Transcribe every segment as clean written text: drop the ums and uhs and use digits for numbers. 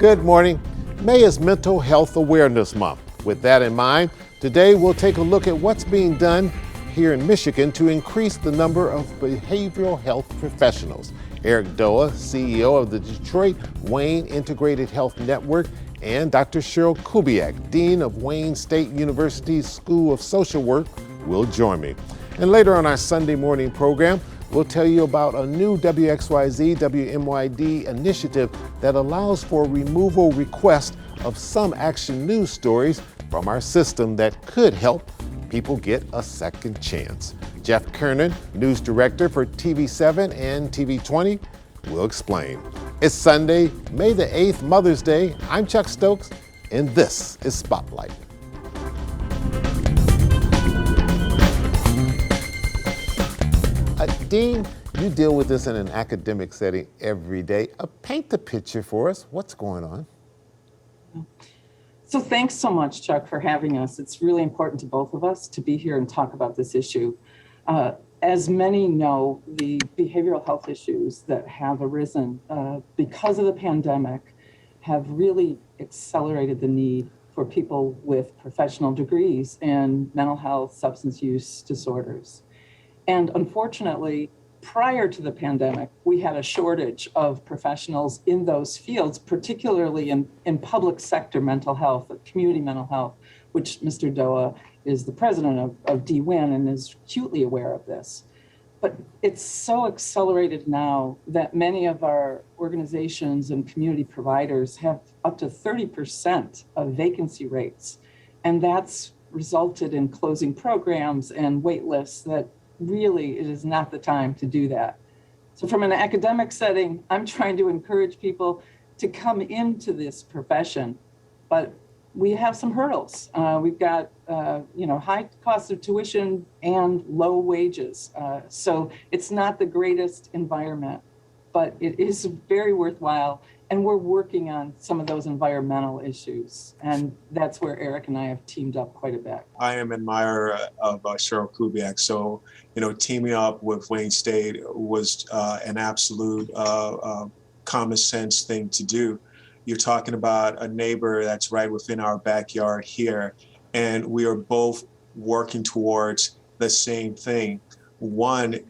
Good morning. May is Mental Health Awareness Month. With that in mind, today we'll take a look at what's being done here in Michigan to increase the number of behavioral health professionals. Eric Doa, CEO of the Detroit Wayne Integrated Health Network, and Dr. Cheryl Kubiak, Dean of Wayne State University's School of Social Work, will join me. And later on our Sunday morning program, we'll tell you about a new WXYZ WMYD initiative that allows for removal request of some action news stories from our system that could help people get a second chance. Jeff Kernan, news director for TV7 and TV20, will explain. It's Sunday, May the 8th, Mother's Day. I'm Chuck Stokes, and this is Spotlight. Dean, you deal with this in an academic setting every day. Paint the picture for us. What's going on? So thanks so much, Chuck, for having us. It's really important to both of us to be here and talk about this issue. As many know, the behavioral health issues that have arisen because of the pandemic have really accelerated the need for people with professional degrees in mental health, substance use disorders. And unfortunately, prior to the pandemic, we had a shortage of professionals in those fields, particularly in public sector mental health, community mental health, which Mr. Doa is the president of DWIN and is acutely aware of this. But it's so accelerated now that many of our organizations and community providers have up to 30% of vacancy rates. And that's resulted in closing programs and wait lists that really, it is not the time to do that. So from an academic setting, I'm trying to encourage people to come into this profession, but we have some hurdles. We've got, high cost of tuition and low wages. So it's not the greatest environment, but it is very worthwhile. And we're working on some of those environmental issues. And that's where Eric and I have teamed up quite a bit. I am an admirer of Cheryl Kubiak. So, teaming up with Wayne State was an absolute common sense thing to do. You're talking about a neighbor that's right within our backyard here. And we are both working towards the same thing. One,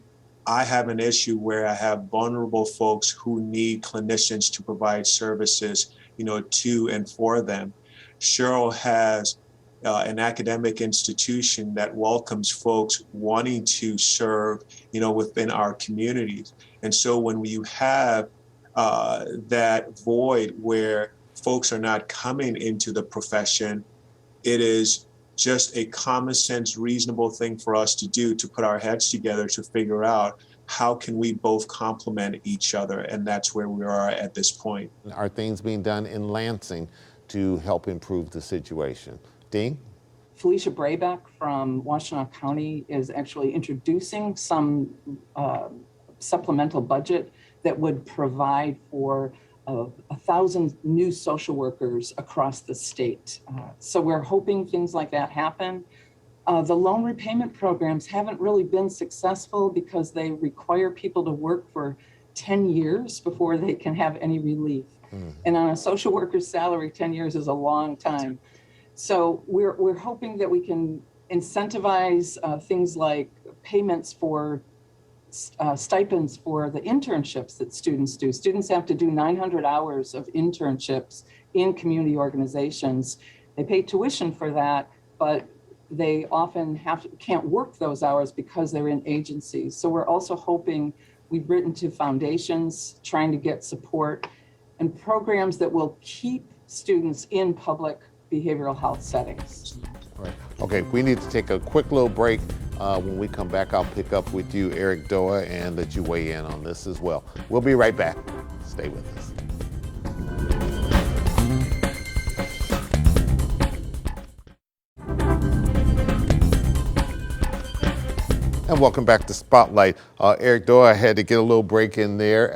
I have an issue where I have vulnerable folks who need clinicians to provide services, to and for them. Cheryl has an academic institution that welcomes folks wanting to serve, within our communities. And so when you have that void where folks are not coming into the profession, it is just a common sense, reasonable thing for us to do, to put our heads together to figure out how can we both complement each other. And that's where we are at this point. Are things being done in Lansing to help improve the situation? Dean? Felicia Brayback from Washtenaw County is actually introducing some supplemental budget that would provide for 1,000 new social workers across the state. So we're hoping things like that happen. The loan repayment programs haven't really been successful because they require people to work for 10 years before they can have any relief. And on a social worker's salary, 10 years is a long time. So we're hoping that we can incentivize things like payments for stipends for the internships that students do. Students have to do 900 hours of internships in community organizations. They pay tuition for that, but they often can't work those hours because they're in agencies. So we're also hoping, we've written to foundations trying to get support and programs that will keep students in public behavioral health settings. Right. Okay, we need to take a quick little break. When we come back, I'll pick up with you, Eric Doa, and let you weigh in on this as well. We'll be right back. Stay with us. And welcome back to Spotlight. Eric Doa, I had to get a little break in there,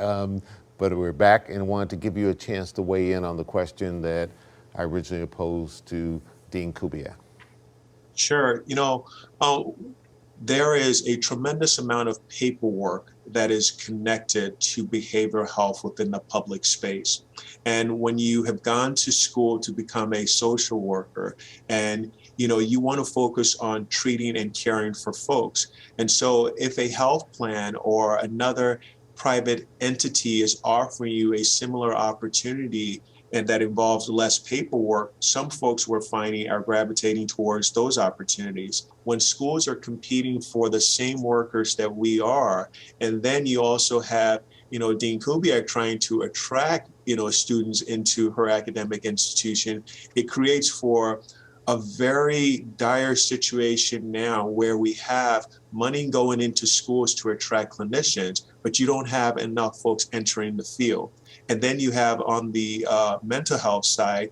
but we're back and wanted to give you a chance to weigh in on the question that I originally posed to Dean Kubiak. Sure. there is a tremendous amount of paperwork that is connected to behavioral health within the public space. And when you have gone to school to become a social worker, and you want to focus on treating and caring for folks. And so if a health plan or another private entity is offering you a similar opportunity and that involves less paperwork, some folks we're finding are gravitating towards those opportunities. When schools are competing for the same workers that we are, and then you also have, Dean Kubiak trying to attract, students into her academic institution, it creates for a very dire situation now where we have money going into schools to attract clinicians, but you don't have enough folks entering the field. And then you have on the mental health side,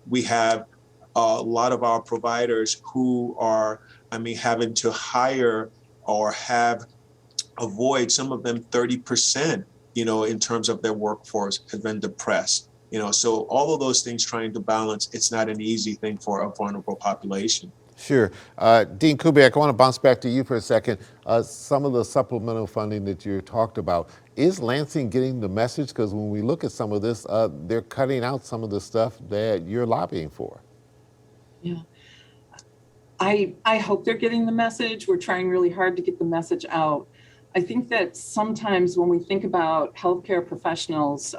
we have a lot of our providers who are, having to hire or avoid some of them 30%, in terms of their workforce has been depressed. So all of those things trying to balance, it's not an easy thing for a vulnerable population. Sure. Dean Kubiak, I want to bounce back to you for a second. Some of the supplemental funding that you talked about, is Lansing getting the message? Because when we look at some of this, they're cutting out some of the stuff that you're lobbying for. Yeah. I hope they're getting the message. We're trying really hard to get the message out. I think that sometimes when we think about healthcare professionals,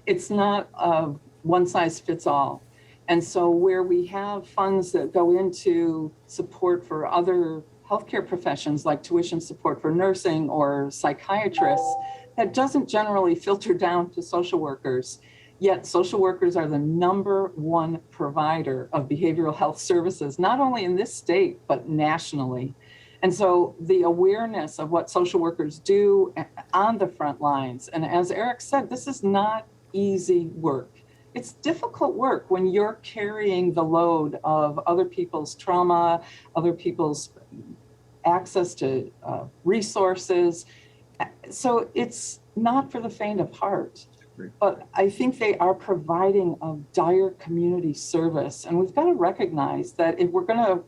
it's not a one size fits all. And so where we have funds that go into support for other healthcare professions like tuition support for nursing or psychiatrists, that doesn't generally filter down to social workers. Yet social workers are the #1 provider of behavioral health services, not only in this state, but nationally. And so the awareness of what social workers do on the front lines, and as Eric said, this is not easy work. It's difficult work when you're carrying the load of other people's trauma, other people's access to resources. So it's not for the faint of heart. But I think they are providing a dire community service. And we've got to recognize that if we're going to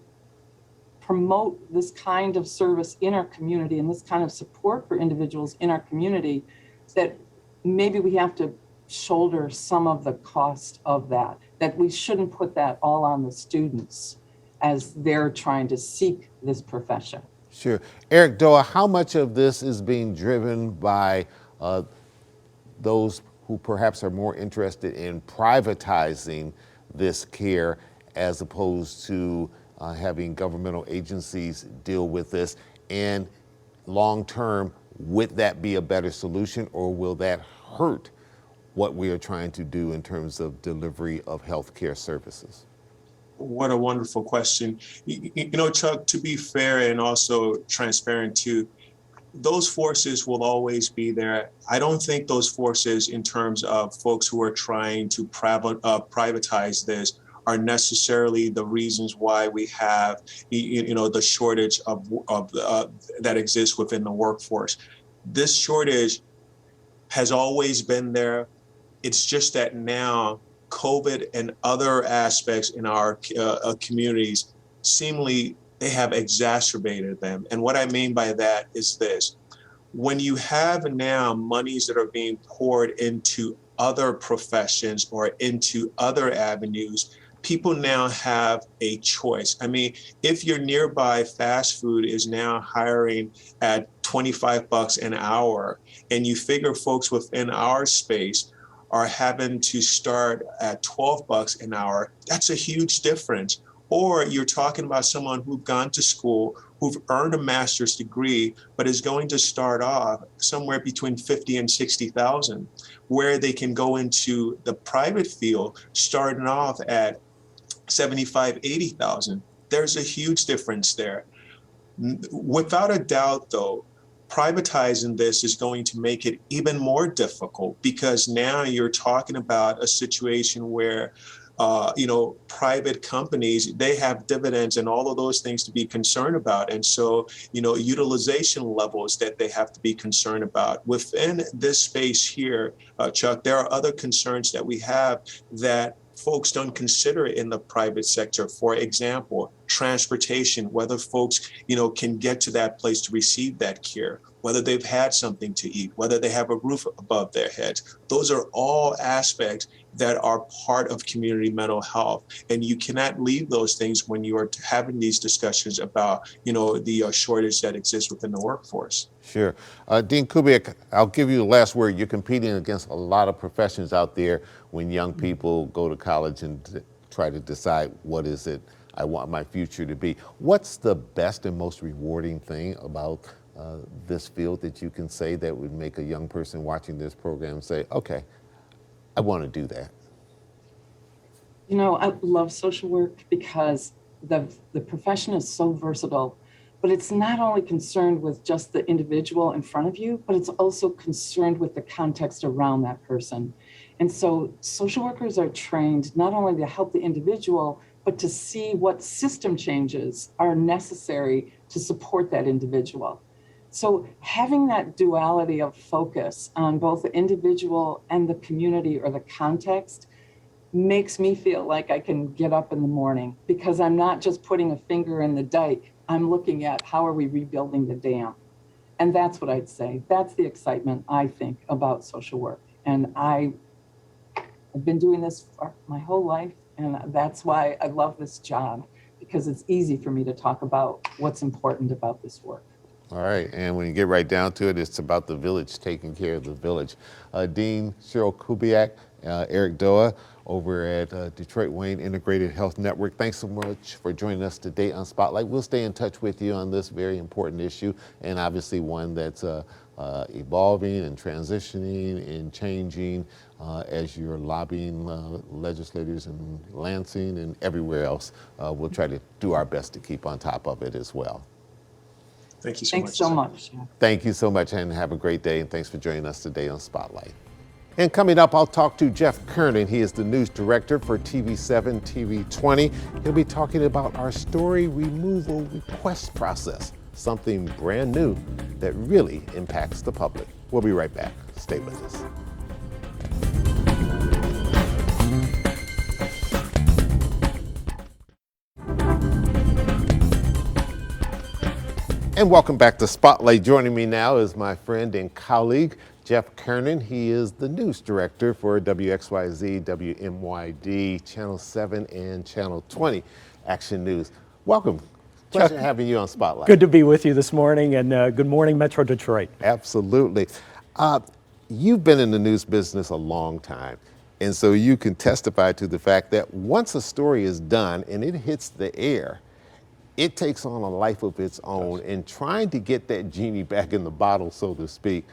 promote this kind of service in our community and this kind of support for individuals in our community, that maybe we have to shoulder some of the cost of that, that we shouldn't put that all on the students as they're trying to seek this profession. Sure. Eric Doa, how much of this is being driven by those who perhaps are more interested in privatizing this care as opposed to having governmental agencies deal with this? And long term, would that be a better solution, or will that hurt what we are trying to do in terms of delivery of healthcare services? What a wonderful question. Chuck, to be fair and also transparent too, those forces will always be there. I don't think those forces, in terms of folks who are trying to privatize this, are necessarily the reasons why we have, the shortage of that exists within the workforce. This shortage has always been there. It's just that now COVID and other aspects in our communities seemingly they have exacerbated them. And what I mean by that is this: when you have now monies that are being poured into other professions or into other avenues, people now have a choice. If your nearby fast food is now hiring at $25 an hour, and you figure folks within our space are having to start at $12 an hour, that's a huge difference. Or you're talking about someone who's gone to school, who've earned a master's degree, but is going to start off somewhere between 50 and 60,000, where they can go into the private field, starting off at 75, 80,000. There's a huge difference there. Without a doubt, though, privatizing this is going to make it even more difficult, because now you're talking about a situation where private companies, they have dividends and all of those things to be concerned about. And so, utilization levels that they have to be concerned about. Within this space here, Chuck, there are other concerns that we have that folks don't consider it in the private sector. For example, transportation, whether folks, can get to that place to receive that care, whether they've had something to eat, whether they have a roof above their heads. Those are all aspects that are part of community mental health. And you cannot leave those things when you are having these discussions about, the shortage that exists within the workforce. Sure. Dean Kubiak, I'll give you the last word. You're competing against a lot of professions out there when young people go to college and try to decide what is it I want my future to be. What's the best and most rewarding thing about this field that you can say that would make a young person watching this program say, okay, I want to do that? I love social work because the profession is so versatile, but it's not only concerned with just the individual in front of you, but it's also concerned with the context around that person. And so social workers are trained not only to help the individual, but to see what system changes are necessary to support that individual. So having that duality of focus on both the individual and the community or the context makes me feel like I can get up in the morning, because I'm not just putting a finger in the dike. I'm looking at how are we rebuilding the dam. And that's what I'd say. That's the excitement, I think, about social work. And I've been doing this for my whole life. And that's why I love this job, because it's easy for me to talk about what's important about this work. All right, and when you get right down to it, it's about the village, taking care of the village. Dean Cheryl Kubiak, Eric Doa over at Detroit Wayne Integrated Health Network. Thanks so much for joining us today on Spotlight. We'll stay in touch with you on this very important issue, and obviously one that's evolving and transitioning and changing as you're lobbying legislators in Lansing and everywhere else. We'll try to do our best to keep on top of it as well. Thank you so Thanks much. so much. Thank you so much, and have a great day, and thanks for joining us today on Spotlight. And coming up, I'll talk to Jeff Kernan. He is the news director for TV7, TV20. He'll be talking about our story removal request process, something brand new that really impacts the public. We'll be right back. Stay with us. And welcome back to Spotlight. Joining me now is my friend and colleague, Jeff Kernan. He is the news director for WXYZ, WMYD, Channel 7, and Channel 20 Action News. Welcome. Pleasure having you on Spotlight. Good to be with you this morning, and good morning, Metro Detroit. Absolutely. You've been in the news business a long time, and so you can testify to the fact that once a story is done and it hits the air, it takes on a life of its own, and trying to get that genie back in the bottle, so to speak,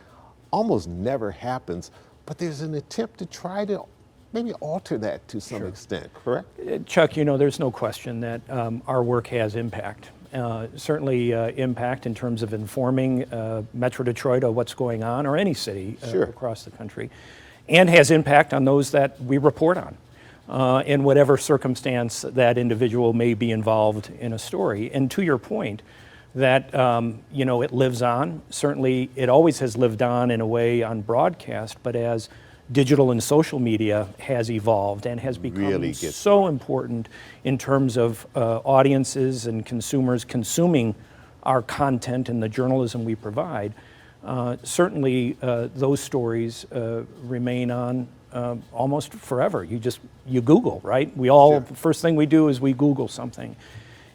almost never happens, but there's an attempt to try to maybe alter that to some extent, correct? Chuck, there's no question that our work has impact. Certainly impact in terms of informing Metro Detroit of what's going on, or any city across the country, and has impact on those that we report on. In whatever circumstance that individual may be involved in a story. And to your point, that it lives on. Certainly, it always has lived on in a way on broadcast, but as digital and social media has evolved and has become so important in terms of audiences and consumers consuming our content and the journalism we provide, certainly those stories remain on almost forever. You Google, right? We all, first thing we do is we Google something.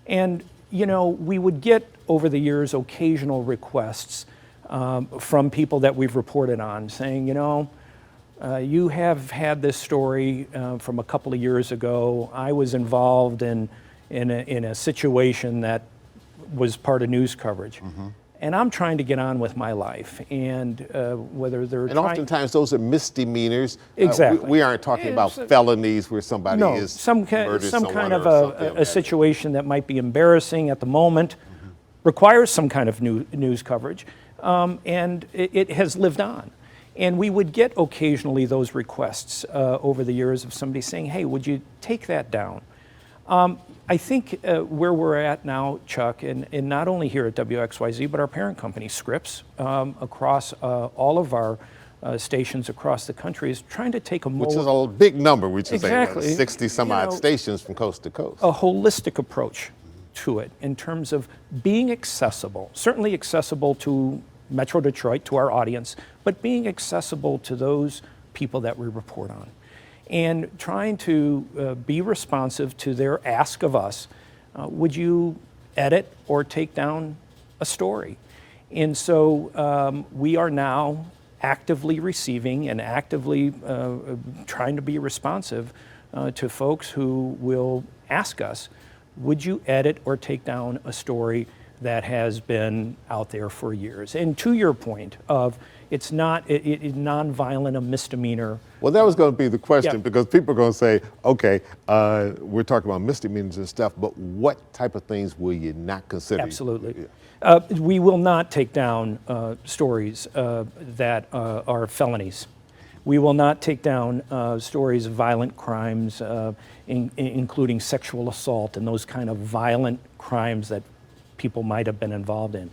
And, we would get over the years occasional requests from people that we've reported on saying, you have had this story from a couple of years ago. I was involved in a situation that was part of news coverage. Mm-hmm. And I'm trying to get on with my life, and whether they're oftentimes those are misdemeanors. Exactly. We aren't talking about felonies where somebody is some kind of a situation that might be embarrassing at the moment, requires some kind of news coverage, and it has lived on. And we would get occasionally those requests over the years of somebody saying, "Hey, would you take that down?" I think where we're at now, Chuck, and not only here at WXYZ, but our parent company, Scripps, across all of our stations across the country is trying to take a more... Which is a big number, we should Exactly. say, 60 some odd stations from coast to coast. A holistic approach to it in terms of being accessible, certainly accessible to Metro Detroit, to our audience, but being accessible to those people that we report on. And trying to be responsive to their ask of us, would you edit or take down a story? And so we are now actively receiving and actively trying to be responsive to folks who will ask us, would you edit or take down a story that has been out there for years? And to your point of it's not nonviolent, a misdemeanor. Well, that was going to be the question, Yeah. because people are going to say, okay, we're talking about misdemeanors and stuff, but what type of things will you not consider? Absolutely. We will not take down stories that are felonies. We will not take down stories of violent crimes, including sexual assault and those kind of violent crimes that people might have been involved in.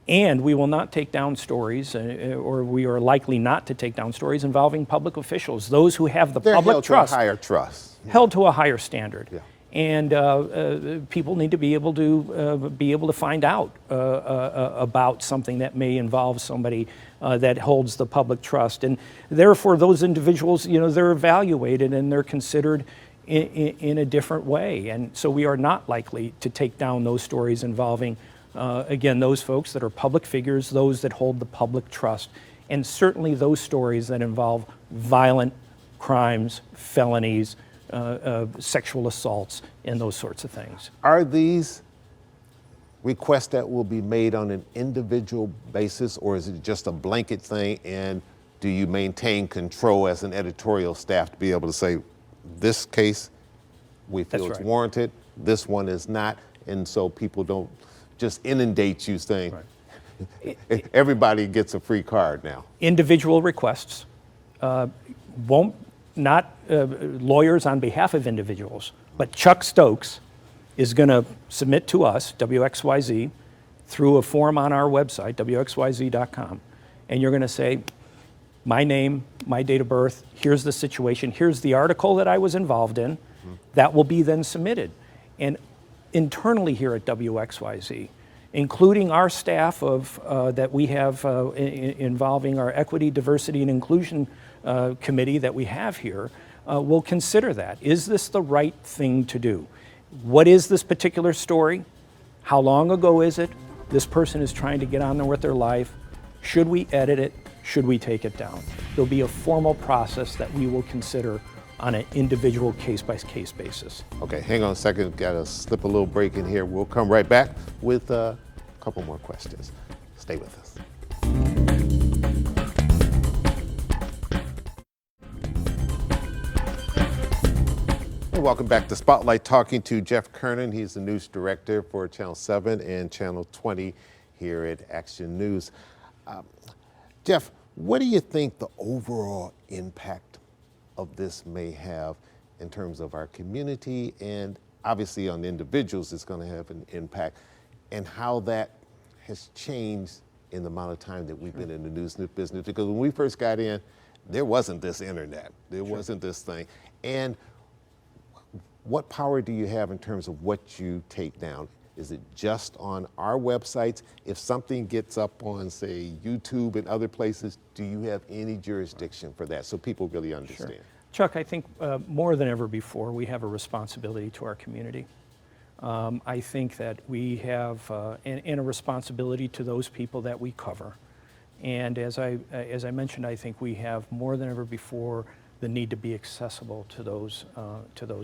And we will not take down stories, or we are likely not to take down stories involving public officials, those who have the They're public held trust. to a higher trust. Held to a higher standard. Yeah. And people need to be able to find out about something that may involve somebody that holds the public trust. And therefore, those individuals, they're evaluated and they're considered in a different way. And so we are not likely to take down those stories involving, again, those folks that are public figures, those that hold the public trust, and certainly those stories that involve violent crimes, felonies, sexual assaults, and those sorts of things. Are these requests that will be made on an individual basis, or is it just a blanket thing? And do you maintain control as an editorial staff to be able to say, this case, we feel That's it's right. warranted, this one is not, and so people don't just inundate you saying, everybody gets a free card now? Individual requests won't, not lawyers on behalf of individuals, but Chuck Stokes is going to submit to us, WXYZ, through a form on our website, WXYZ.com, and you're going to say, my name, my date of birth, here's the situation, here's the article that I was involved in. That will be then submitted. And internally here at WXYZ, including our staff of that we have involving our Equity, Diversity, and Inclusion Committee that we have here, will consider that. Is this the right thing to do? What is this particular story? How long ago is it? This person is trying to get on there with their life. Should we edit it? Should we take it down? There'll be a formal process that we will consider on an individual case-by-case basis. Okay, hang on a second, gotta slip a little break in here. We'll come right back with a couple more questions. Stay with us. And welcome back to Spotlight, talking to Jeff Kernan. He's the news director for Channel 7 and Channel 20 here at Action News. Jeff, what do you think the overall impact of this may have in terms of our community, and obviously on individuals it's going to have an impact, and how that has changed in the amount of time that we've been in the news business? Because when we first got in, there wasn't this internet, there wasn't this thing. And what power do you have in terms of what you take down? Is it just on our websites? If something gets up on, say, YouTube and other places, do you have any jurisdiction for that, so people really understand? Sure. Chuck, I think more than ever before, we have a responsibility to our community. I think that we have and a responsibility to those people that we cover. And as I mentioned, I think we have more than ever before the need to be accessible to those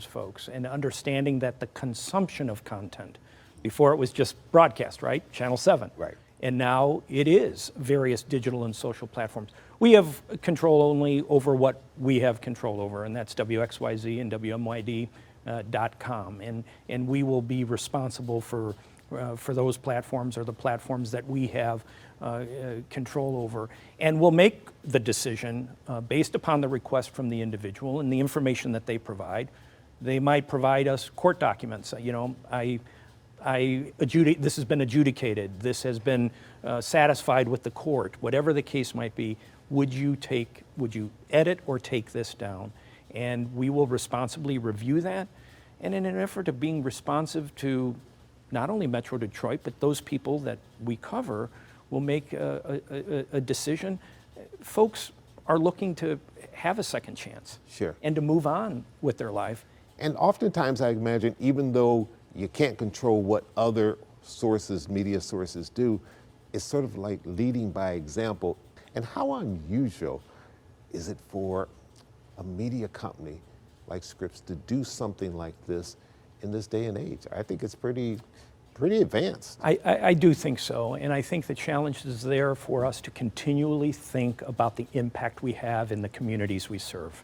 folks, and understanding that the consumption of content, before it was just broadcast, right? Channel 7. Right. And now it is various digital and social platforms. We have control only over what we have control over, and that's WXYZ and WMYD.com. And we will be responsible for those platforms, or the platforms that we have control over. And we'll make the decision based upon the request from the individual and the information that they provide. They might provide us court documents. this has been adjudicated, this has been satisfied with the court, whatever the case might be, would you edit or take this down? And we will responsibly review that. And in an effort of being responsive to not only Metro Detroit, but those people that we cover, will make a decision. Folks are looking to have a second chance. Sure. And to move on with their life. And oftentimes I imagine, even though you can't control what other sources, media sources do, it's sort of like leading by example. And how unusual is it for a media company like Scripps to do something like this in this day and age? I think it's pretty advanced. I do think so, and I think the challenge is there for us to continually think about the impact we have in the communities we serve.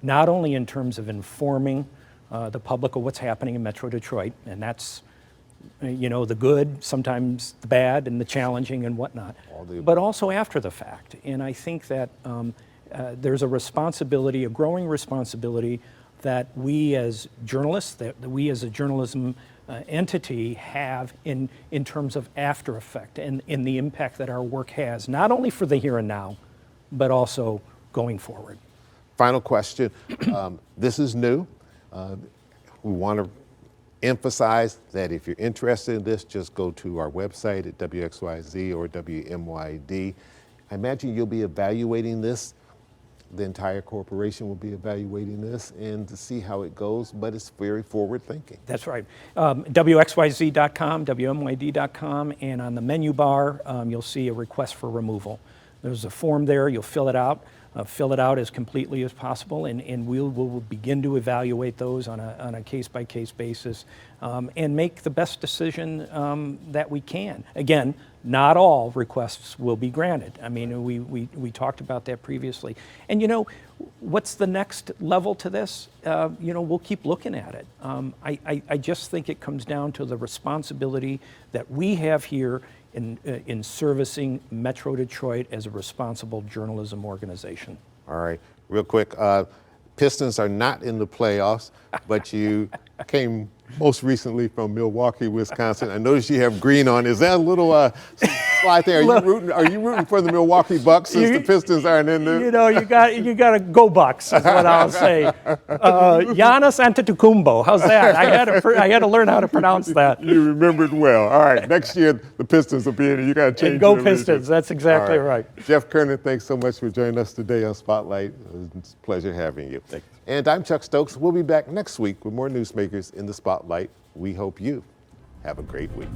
Not only in terms of informing the public of what's happening in Metro Detroit, and that's the good, sometimes the bad, and the challenging and whatnot, but also after the fact. And I think that there's a responsibility, a growing responsibility, that we as journalists, that we as a journalism entity have in terms of after effect and in the impact that our work has, not only for the here and now, but also going forward. Final question. This is new. We want to emphasize that if you're interested in this, just go to our website at WXYZ or WMYD. I imagine you'll be evaluating this. The entire corporation will be evaluating this and to see how it goes, but it's very forward thinking. That's right. WXYZ.com, WMYD.com, and on the menu bar, you'll see a request for removal. There's a form there, you'll fill it out. Fill it out as completely as possible, and we'll begin to evaluate those on a case-by-case basis and make the best decision that we can. Again, not all requests will be granted. I mean, we talked about that previously. And what's the next level to this? We'll keep looking at it. I just think it comes down to the responsibility that we have here in servicing Metro Detroit as a responsible journalism organization. All right, real quick, Pistons are not in the playoffs, but you came most recently from Milwaukee, Wisconsin. I noticed you have green on. Is that a little slide there? Are you rooting for the Milwaukee Bucks since the Pistons aren't in there? You got to go Bucks, is what I'll say. Giannis Antetokounmpo, how's that? I had to learn how to pronounce that. You remembered well. All right, next year the Pistons will be in it. You got to change. And go Pistons. That's exactly right. Jeff Kernan, thanks so much for joining us today on Spotlight. It's a pleasure having you. Thanks. And I'm Chuck Stokes. We'll be back next week with more newsmakers in the Spotlight. We hope you have a great week.